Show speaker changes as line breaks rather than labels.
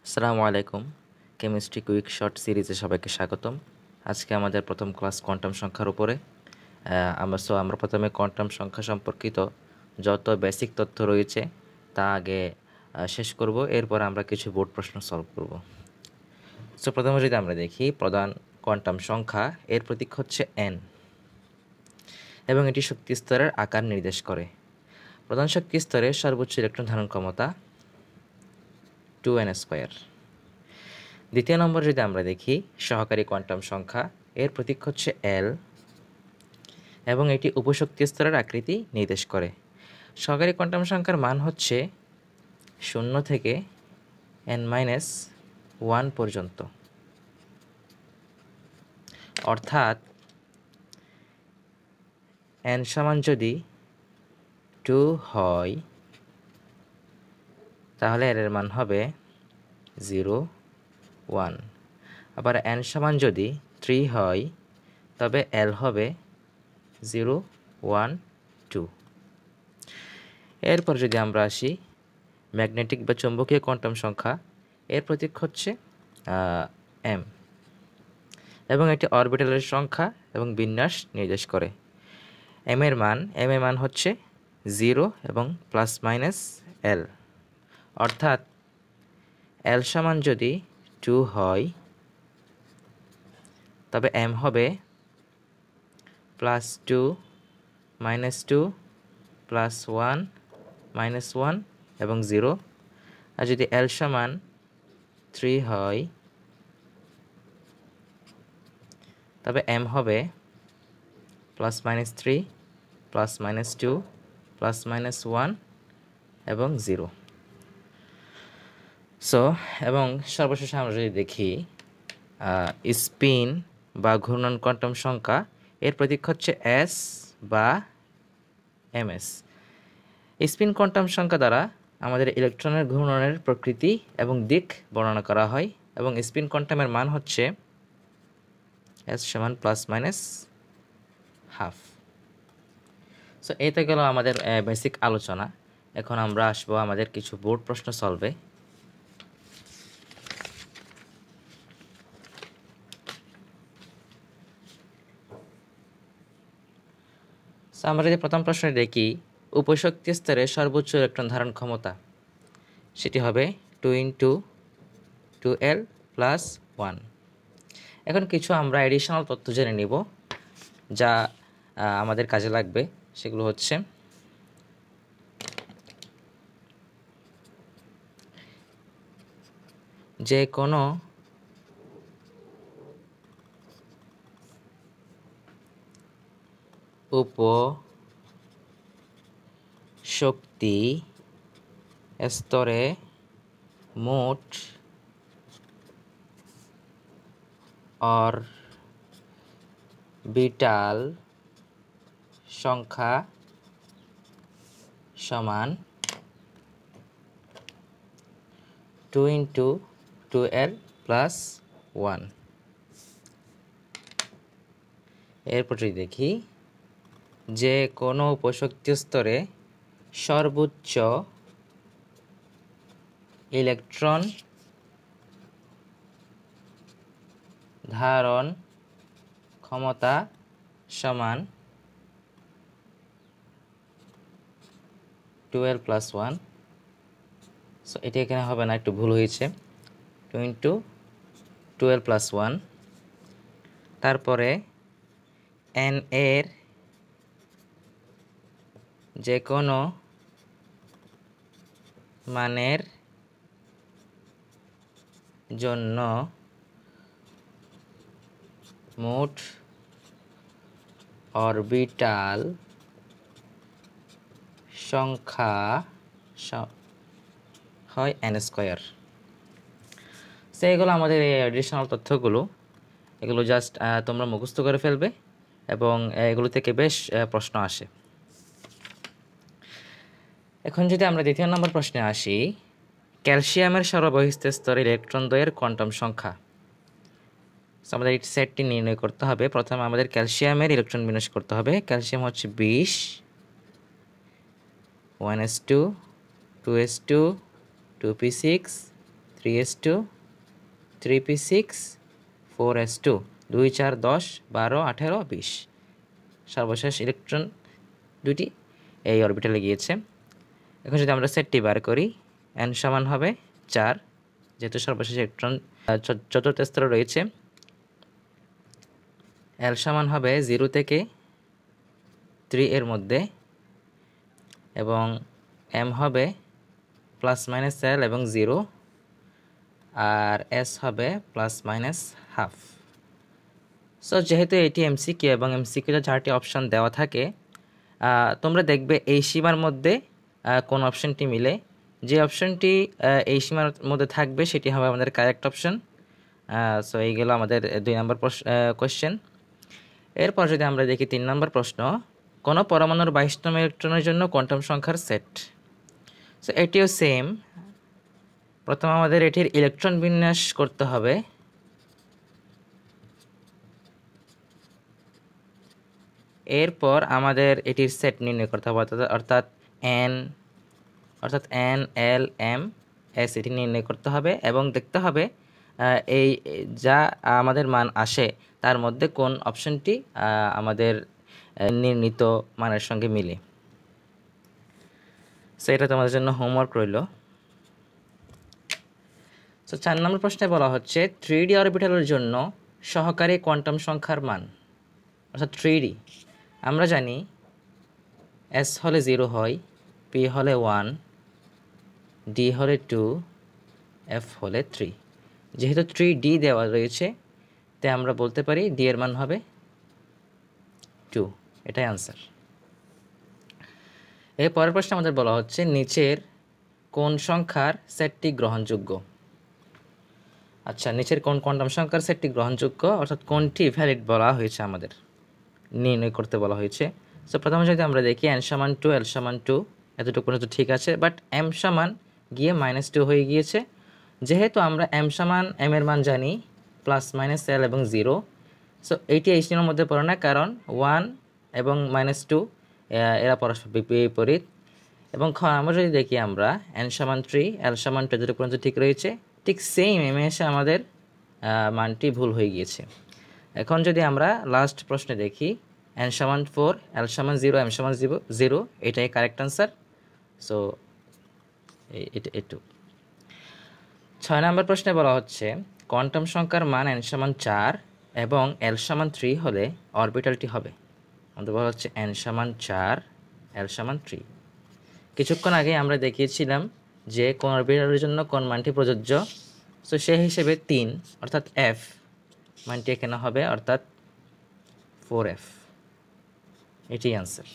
আসসালামু আলাইকুম। Chemistry quick short সিরিজে সবাইকে স্বাগতম। আজকে আমাদের প্রথম ক্লাস কোয়ান্টাম সংখ্যার উপরে। আমরা প্রথমে কোয়ান্টাম সংখ্যা সম্পর্কিত যত বেসিক তথ্য রয়েছে তা আগে শেষ করব। এরপর আমরা কিছু বোর্ড প্রশ্ন সলভ করব। সো প্রথমে যদি আমরা দেখি প্রধান কোয়ান্টাম সংখ্যা, এর প্রতীক হচ্ছে n এবং এটি শক্তি স্তরের আকার নির্দেশ করে। প্রধান শক্তি স্তরের সর্বোচ্চ ইলেকট্রন ধারণ ক্ষমতা 2n²। দ্বিতীয় নম্বর যদি আমরা দেখি সহকারী কোয়ান্টাম সংখ্যা, এর প্রতীক হচ্ছে L এবং এটি উপশক্তি স্তরের আকৃতি নির্দেশ করে। সহকারী কোয়ান্টাম সংখ্যার মান হচ্ছে 0 থেকে n-1 পর্যন্ত, অর্থাৎ n সমান যদি 2 হয় তাহলে এর মান হবে 0, 1। আবার n সমান যদি 3 হয় তবে L হবে 0, 1, 2। এরপর যদি আমরা আসি ম্যাগনেটিক বা চৌম্বকীয় কোয়ান্টাম সংখ্যা, এর প্রতীক হচ্ছে m এবং এটি অরবিটালের সংখ্যা এবং বিন্যাস নির্দেশ করে। m এর মান হচ্ছে 0 এবং ±L, অর্থাৎ L সমান যদি 2 হয় তবে m হবে +2, -2, +1, -1 এবং 0। আর যদি L সমান 3 হয় তবে m হবে +-3, +-2, +-1 এবং 0। এবং সর্বশেষে আমরা যদি দেখি স্পিন বা ঘূর্ণন কোয়ান্টাম সংখ্যা, এর প্রতীক হচ্ছে S বা ms। স্পিন কোয়ান্টাম সংখ্যা দ্বারা আমাদের ইলেকট্রনের ঘূর্ণনের প্রকৃতি এবং দিক বর্ণনা করা হয় এবং স্পিন কোয়ান্টামের মান হচ্ছে S সমান ±½ সো এইটা গেল আমাদের বেসিক আলোচনা। এখন আমরা আসবো আমাদের কিছু বোর্ড প্রশ্ন সলভে। সো আমরা যদি প্রথম প্রশ্নে দেখি উপশক্তি স্তরে সর্বোচ্চ ইলেকট্রন ধারণ ক্ষমতা, সেটি হবে 2 × 2l + 1। এখন কিছু আমরা এডিশনাল তথ্য জেনে নিব যা আমাদের কাজে লাগবে। সেগুলো হচ্ছে যে কোনো উপশক্তি স্তরে মোট অরবিটাল সংখ্যা সমান 2 × 2l + 1। এরপর যদি দেখি যে কোনো উপশক্তি স্তরে সর্বোচ্চ ইলেকট্রন ধারণ ক্ষমতা সমান 2l + 1। সো এটি এখানে হবে না, একটু ভুল হয়েছে। 2 × 2l + 1। তারপরে n এর যে কোনো মানের জন্য মোট অরবিটাল সংখ্যা হয় n²। সো এগুলো আমাদের এই এডিশনাল তথ্যগুলো, এগুলো জাস্ট তোমরা মুখস্থ করে ফেলবে এবং এগুলো থেকে বেশ প্রশ্ন আসে। এখন যদি আমরা দ্বিতীয় নম্বর প্রশ্নে আসি, ক্যালসিয়ামের সর্ববহিস্থ স্তরে ইলেকট্রন দ্বয়ের কোয়ান্টাম সংখ্যা। সো আমাদের এই সেটটি নির্ণয় করতে হবে। প্রথমে আমাদের ক্যালসিয়ামের ইলেকট্রন বিন্যাস করতে হবে। ক্যালসিয়াম হচ্ছে 20, 1s2, 2s2, 2p6, 3s2 3p6 4s2 2 4 10 12 18 20 সর্বশেষ ইলেকট্রন দুটি এই অরবিটালে গিয়েছে। এখন যদি আমরা সেটটি বার করি n সমান হবে 4, যেহেতু সর্বশেষ ইলেকট্রন চতুর্থ স্তরে রয়েছে। l সমান হবে 0 থেকে 3 এর মধ্যে, এবং m হবে প্লাস মাইনাস l এবং 0, আর s হবে প্লাস মাইনাস হাফ। সো যেহেতু এটি এমসিকিউ এবং এমসিকিউতে 4টি অপশান দেওয়া থাকে, তোমরা দেখবে এই সীমার মধ্যে কোন অপশানটি মিলে। যে অপশানটি এই সীমার মধ্যে থাকবে সেটি হবে আমাদের কারেক্ট অপশান। সো এই গেল আমাদের 2 নম্বর কোয়েশ্চেন। এরপর যদি আমরা দেখি 3 নম্বর প্রশ্ন, কোনো পরমাণুর 22তম ইলেকট্রনের জন্য কোয়ান্টাম সংখ্যার সেট। সো এটিও সেম। প্রথম আমাদের এটির ইলেকট্রন বিন্যাস করতে হবে। এরপর আমাদের এটির সেট নির্ণয় করতে হবে, অর্থাৎ n l m s এটি নির্ণয় করতে হবে এবং দেখতে হবে এই যা আমাদের মান আসে তার মধ্যে কোন অপশনটি আমাদের নির্ণীত মানের সঙ্গে মিলে। সো এটা তোমাদের জন্য হোমওয়ার্ক রইল। সো 4 নম্বর প্রশ্নে বলা হচ্ছে 3D অরবিটালের জন্য সহকারী কোয়ান্টাম সংখ্যার মান, অর্থাৎ 3D। আমরা জানি s হলে 0 হয়, p হলে 1, d হলে 2, f হলে 3। যেহেতু 3D দেওয়া রয়েছে তাই আমরা বলতে পারি d এর মান হবে 2। এটাই আনসার। এর পরের প্রশ্নে আমাদের বলা হচ্ছে নিচের কোন সংখ্যার সেটটি গ্রহণযোগ্য। আচ্ছা, নিচের কোন কোয়ান্টাম সংখ্যার সেটটি গ্রহণযোগ্য, অর্থাৎ কোনটি ভ্যালিড বলা হয়েছে আমাদের নির্ণয় করতে বলা হয়েছে। সো প্রথমে যদি আমরা দেখি n সমান 2 l সমান 2 এতটুকু পর্যন্ত ঠিক আছে, বাট m সমান গিয়ে -2 হয়ে গিয়েছে। যেহেতু আমরা m সমান m এর মান জানি প্লাস মাইনাস l এবং 0, সো এইটি এই সীমার মধ্যে পড়ে না, কারণ 1 এবং -2 এরা পরস্পর বিপরীত। এবং আমরা যদি দেখি আমরা n সমান 3 l সমান 2 এতটুকু পর্যন্ত ঠিক রয়েছে, ঠিক সেম m এসে আমাদের মানটি ভুল হয়ে গিয়েছে। এখন যদি আমরা লাস্ট প্রশ্নে দেখি n সমান 4 l সমান 0 m সমান 0, এটাই কারেক্ট আনসার। সো এটুকু। 6 নম্বর প্রশ্নে বলা হচ্ছে কোয়ান্টাম সংখ্যার মান n সমান 4 এবং l সমান 3 হলে অরবিটালটি হবে। আমাদের বলা হচ্ছে n সমান 4 l সমান 3। কিছুক্ষণ আগে আমরা দেখিয়েছিলাম যে কোন অরবিটালের জন্য কোন মানটি প্রযোজ্য। সো সেই হিসেবে 3 অর্থাৎ f মানটি এখানে হবে, অর্থাৎ 4f। এটাই আনসার।